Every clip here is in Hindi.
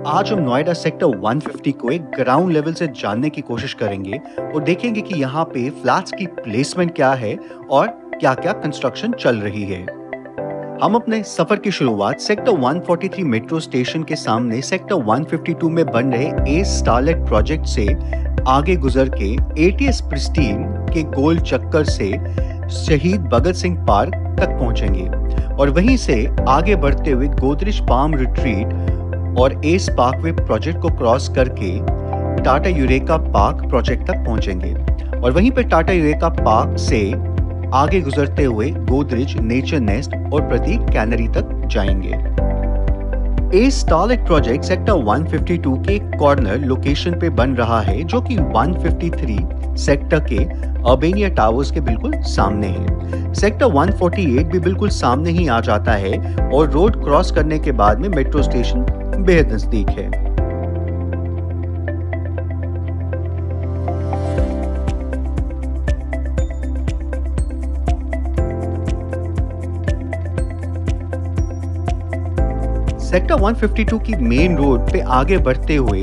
आज हम नोएडा सेक्टर 150 को एक ग्राउंड लेवल से जानने की कोशिश करेंगे और देखेंगे कि यहाँ पे फ्लैट्स की प्लेसमेंट क्या है और क्या-क्या कंस्ट्रक्शन चल रही है। हम अपने सफर की शुरुआत सेक्टर 143 मेट्रो स्टेशन के सामने सेक्टर 152 में बन रहे ए स्टारलाइट प्रोजेक्ट से आगे गुजर के एटीएस प्रिस्टीन के गोल चक्कर से शहीद भगत सिंह पार्क तक पहुंचेंगे और वहीं से आगे बढ़ते हुए गोदरेज पाम रिट्रीट और एस पार्कवे प्रोजेक्ट को क्रॉस करके टाटा यूरेका पार्क प्रोजेक्ट तक पहुंचेंगे और वहीं पे टाटा यूरेका पार्क से आगे गुजरते हुए गोदरेज नेचर नेस्ट और प्रतीक कैनरी तक जाएंगे। एस स्टारलाइट प्रोजेक्ट सेक्टर 152 के कॉर्नर लोकेशन पे बन रहा है जो कि 153 सेक्टर के अर्बेनिया टावर्स के बिल्कुल सामने है। सेक्टर 148 भी बिल्कुल सामने ही आ जाता है और रोड क्रॉस करने के बाद में मेट्रो स्टेशन बेहद नजदीक है। सेक्टर 152 की मेन रोड पे आगे बढ़ते हुए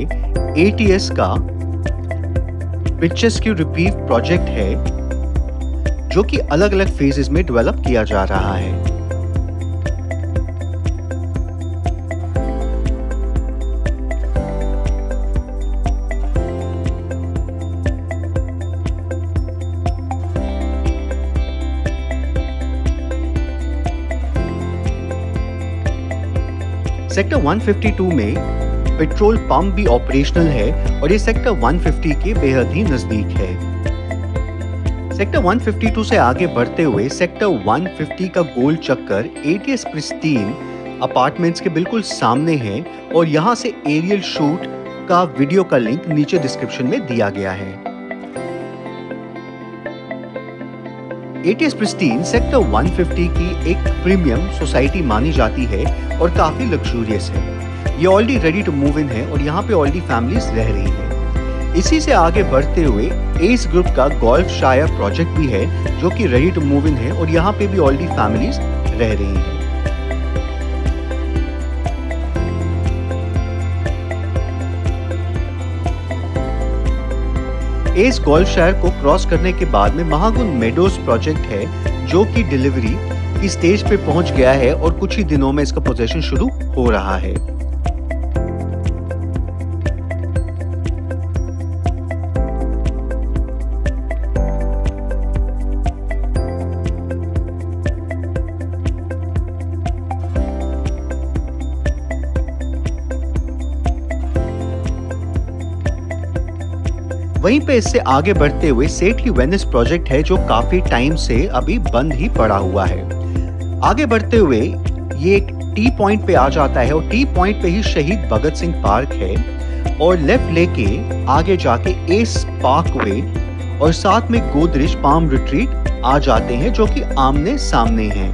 एटीएस का पिक्चर्स की रिपीव प्रोजेक्ट है जो कि अलग अलग फेजेस में डेवलप किया जा रहा है। सेक्टर 152 में पेट्रोल पंप भी ऑपरेशनल है और ये सेक्टर 150 के बेहद ही नजदीक है। सेक्टर 152 से आगे बढ़ते हुए सेक्टर 150 का गोल चक्कर एटीएस प्रिस्टीन अपार्टमेंट्स के बिल्कुल सामने है और यहाँ से एरियल शूट का वीडियो का लिंक नीचे डिस्क्रिप्शन में दिया गया है। एटीएस प्रिस्टीन सेक्टर 150 की एक प्रीमियम सोसाइटी मानी जाती है और काफी लग्जूरियस है। ये already ready to move in है और यहाँ पे ऑलरेडी फैमिलीज रह रही है। इसी से आगे बढ़ते हुए एस ग्रुप का गोल्फ शायर प्रोजेक्ट भी है जो कि रेडी टू मूव इन है और यहाँ पे भी ऑलरेडी फैमिलीज रह रही हैं। एस गोल्फ शायर को क्रॉस करने के बाद में महागुन मेडोज प्रोजेक्ट है जो कि डिलीवरी की स्टेज पे पहुंच गया है और कुछ ही दिनों में इसका पोजेशन शुरू हो रहा है। वहीं पे इससे आगे बढ़ते हुए सेठी वेनिस प्रोजेक्ट है जो काफी टाइम से अभी बंद ही पड़ा हुआ है। आगे बढ़ते हुए ये एक टी पॉइंट पे आ जाता है और टी पॉइंट पे ही शहीद भगत सिंह पार्क है और लेफ्ट लेके आगे जाके एस पार्कवे और साथ में गोदरेज पाम रिट्रीट आ जाते हैं जो कि आमने सामने हैं।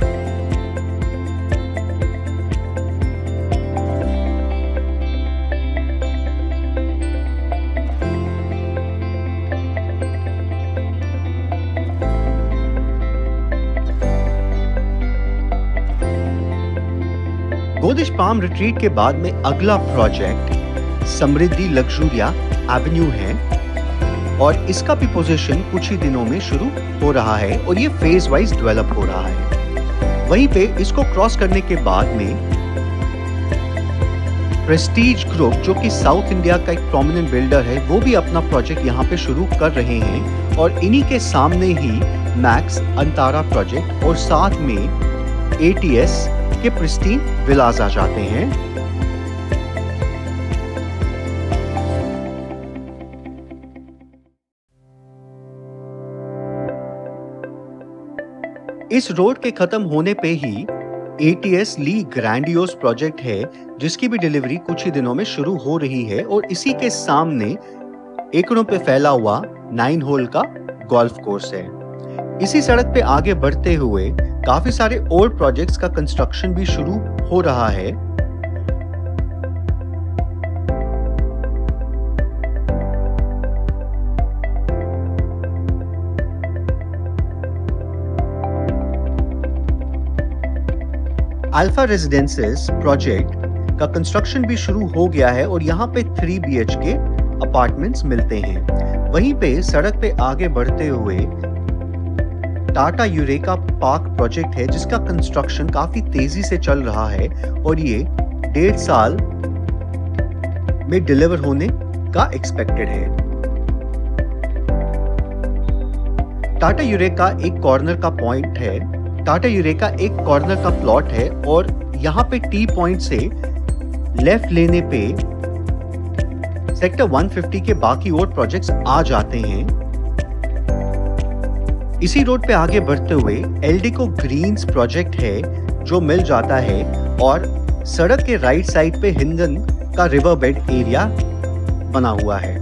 गोदरेज पाम रिट्रीट के बाद में अगला प्रोजेक्ट समृद्धि लग्जूरिया एवेन्यू है और इसका भी पोजीशन कुछ ही दिनों में शुरू हो रहा है और ये फेज वाइज डेवलप हो रहा है। वहीं पे इसको क्रॉस करने के बाद में प्रेस्टीज ग्रुप जो कि साउथ इंडिया का एक प्रोमिनेंट बिल्डर है वो भी अपना प्रोजेक्ट यहाँ पे शुरू कर रहे हैं और इन्हीं के सामने ही मैक्स अंतारा प्रोजेक्ट और साथ में एटीएस के प्रिस्टीन विलास आ जाते हैं। इस रोड के खत्म होने पे ही एटीएस ली ग्रैंडियोस प्रोजेक्ट है जिसकी भी डिलीवरी कुछ ही दिनों में शुरू हो रही है और इसी के सामने एकड़ों पे फैला हुआ 9 होल का गोल्फ कोर्स है। इसी सड़क पे आगे बढ़ते हुए काफी सारे ओल्ड प्रोजेक्ट्स का कंस्ट्रक्शन भी शुरू हो रहा है। अल्फा रेजिडेंसेस प्रोजेक्ट का कंस्ट्रक्शन भी शुरू हो गया है और यहाँ पे 3 BHK अपार्टमेंट्स मिलते हैं। वहीं पे सड़क पे आगे बढ़ते हुए टाटा यूरेका पार्क प्रोजेक्ट है जिसका कंस्ट्रक्शन काफी तेजी से चल रहा है और ये 1.5 साल में डिलीवर होने का एक्सपेक्टेड है। टाटा यूरेका एक कॉर्नर का पॉइंट है, टाटा यूरेका एक कॉर्नर का प्लॉट है और यहाँ पे टी पॉइंट से लेफ्ट लेने पे सेक्टर 150 के बाकी और प्रोजेक्ट्स आ जाते हैं। इसी रोड पे आगे बढ़ते हुए एल्डिको ग्रीन्स प्रोजेक्ट है जो मिल जाता है और सड़क के राइट साइड पे हिंडन का रिवर बेड एरिया बना हुआ है।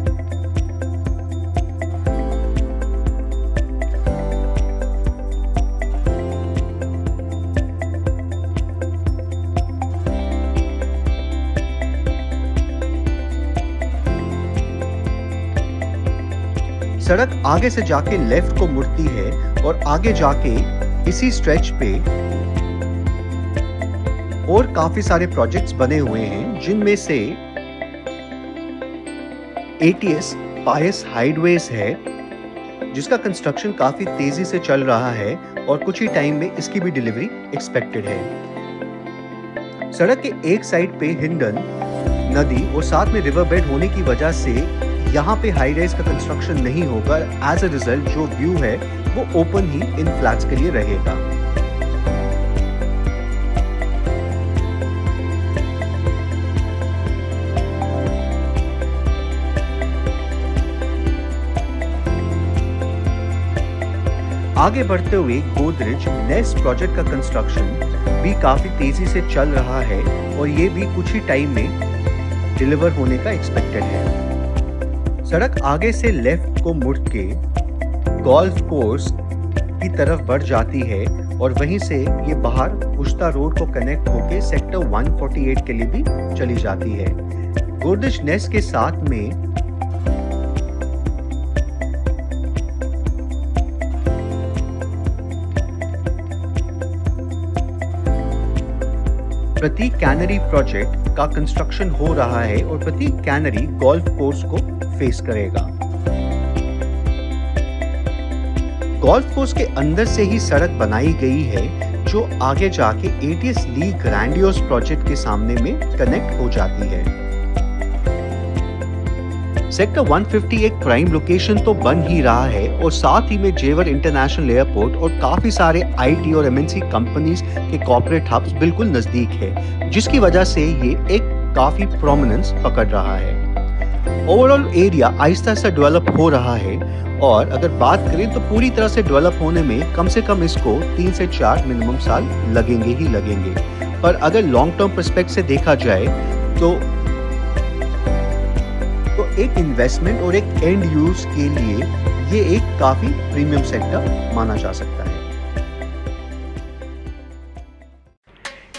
सड़क आगे से जाके लेफ्ट को मुड़ती है और आगे जाके इसी स्ट्रेच पे और काफी सारे प्रोजेक्ट्स बने हुए हैं जिनमें से ATS पायस हाइडवेज है जिसका कंस्ट्रक्शन काफी तेजी से चल रहा है और कुछ ही टाइम में इसकी भी डिलीवरी एक्सपेक्टेड है। सड़क के एक साइड पे हिंडन नदी और साथ में रिवर बेड होने की वजह से यहाँ पे हाई राइज का कंस्ट्रक्शन नहीं होगा। एज अ रिजल्ट जो व्यू है वो ओपन ही इन फ्लैट्स के लिए रहेगा। आगे बढ़ते हुए गोदरेज नेस्ट प्रोजेक्ट का कंस्ट्रक्शन भी काफी तेजी से चल रहा है और ये भी कुछ ही टाइम में डिलीवर होने का एक्सपेक्टेड है। सड़क आगे से लेफ्ट को मुड़ के गोल्फ कोर्स की तरफ बढ़ जाती है और वहीं से ये बाहर पुश्ता रोड को कनेक्ट होके सेक्टर 148 के लिए भी चली जाती है। गोदरेज नेस्ट के साथ में प्रतीक कैनरी प्रोजेक्ट का कंस्ट्रक्शन हो रहा है और प्रतीक कैनरी गोल्फ कोर्स को फेस करेगा। गोल्फ कोर्स के अंदर से ही सड़क बनाई गई है जो आगे जाके ATS ली ग्रैंडियोस प्रोजेक्ट के सामने में कनेक्ट हो जाती है। सेक्टर 150 एक प्राइम लोकेशन तो बन ही रहा है और साथ ही में जेवर इंटरनेशनल एयरपोर्ट और काफी सारे IT और MNC कंपनीज के कॉर्पोरेट हब्स बिल्कुल नजदीक है जिसकी वजह से ये एक काफी प्रोमिनेंस पकड़ रहा है। Overall area Aahista Aahista develop हो रहा है और अगर बात करें तो पूरी तरह से डेवलप होने में कम से कम इसको 3 से 4 मिनिमम साल लगेंगे ही लगेंगे। पर अगर लॉन्ग टर्म पर्सपेक्ट से देखा जाए तो एक इन्वेस्टमेंट और एक एंड यूज के लिए ये एक काफी प्रीमियम सेक्टर माना जा सकता है।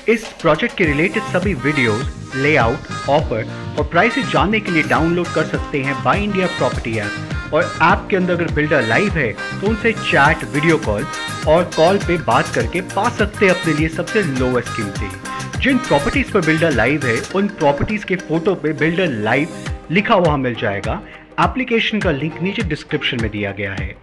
इस प्रोजेक्ट के रिलेटेड सभी वीडियोस, लेआउट, ऑफर और प्राइसेस जानने के लिए डाउनलोड कर सकते हैं बाय इंडिया प्रॉपर्टी ऐप। और ऐप के अंदर अगर बिल्डर लाइव है तो उनसे चैट, वीडियो कॉल और कॉल पे बात करके पा सकते हैं अपने लिए सबसे लोएस्ट कीमतें। जिन प्रॉपर्टीज पर बिल्डर लाइव है उन प्रॉपर्टीज के फोटो पे बिल्डर लाइव लिखा हुआ मिल जाएगा। एप्लीकेशन का लिंक नीचे डिस्क्रिप्शन में दिया गया है।